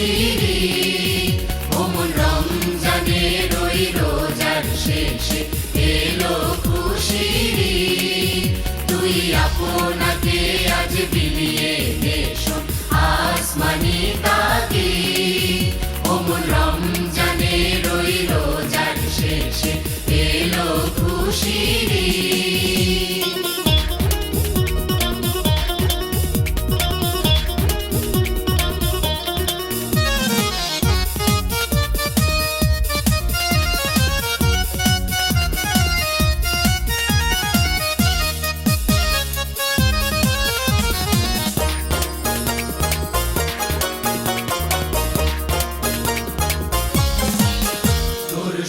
খুশিরি ওমন রমজানের ওই রোজার শেষে এলো খুশিরি তুই আপনাকে আজ বিলিয়ে দে শোন আসমানি তাকি ওমন রমজানের ওই রোজার শেষে এলো খুশিরি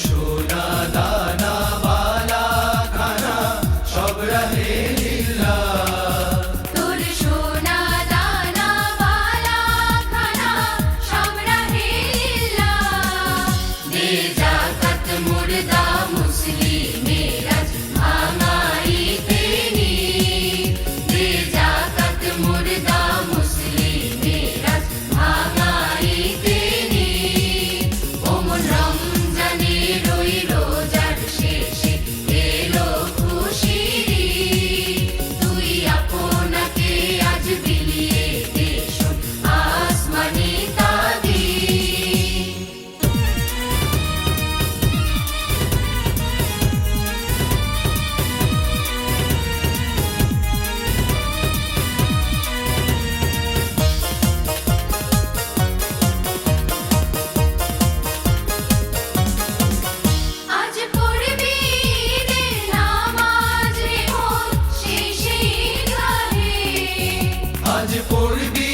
সোনা দানা বালা খানা সব রহে লিল্লাহ তোর সোনা দানা বালা খানা সব রহে লিল্লাহ দে যাকাত মুর্দা মুসলিমের আজ ভাঙাইতে নি দে যাকাত মুর্দা মুসলিমের আজ ভাঙাইতে নি ওমন রমজানের ওই রোজার শেষে এলো খুশিরি তুই আপনাকে আজ বিলিয়ে দে শোন আসমানি তাকি আজ পড়বি ঈদের নামাজ রে মন শেষে গাহে আজ পড়বি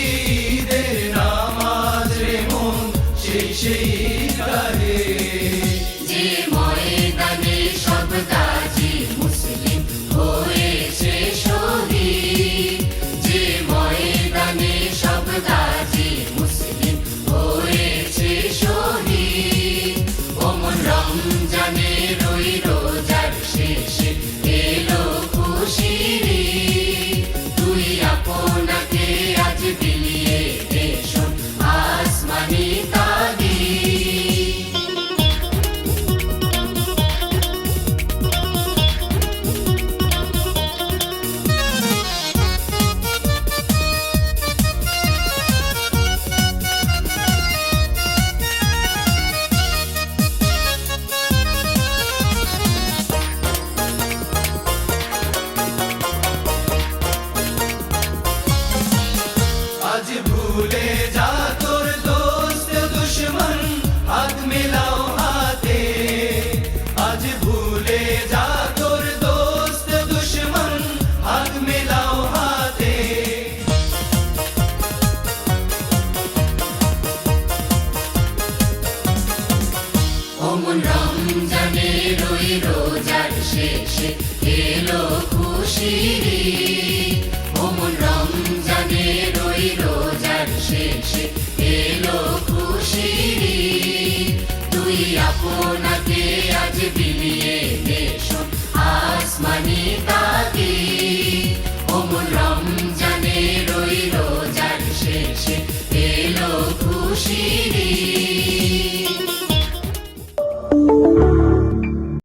ঈদের নামাজ রে মন সেই গাহে যে ময়দানে সব গাজী মুসলিম হয়েছে শহীদ যে ময়দানে সব গাজী মুসলিম হয়েছে শহীদ ওমন রমজানের ওই রোজার শেষে এলো খুশিরি তুই আপনাকে আজ বিলিয়ে দে শোন আসমানি তাকি আজ ভুলে যা তোর দোস্ত দুশ্মন হাত মিলাও হাতে আজ ভুলে যা তোর দোস্ত দুশ্মন হাত মিলাও হাতে ওমন রমজানের ওই রোজার শেষে এলো খুশিরি ওমন রমজানের ওই রোজার শেষে এলো খুশিরি তুই আপনাকে আজ বিলিয়ে দে শোন আসমানি তাকি ওমন রমজানের ওই রোজার শেষে এলো খুশিরি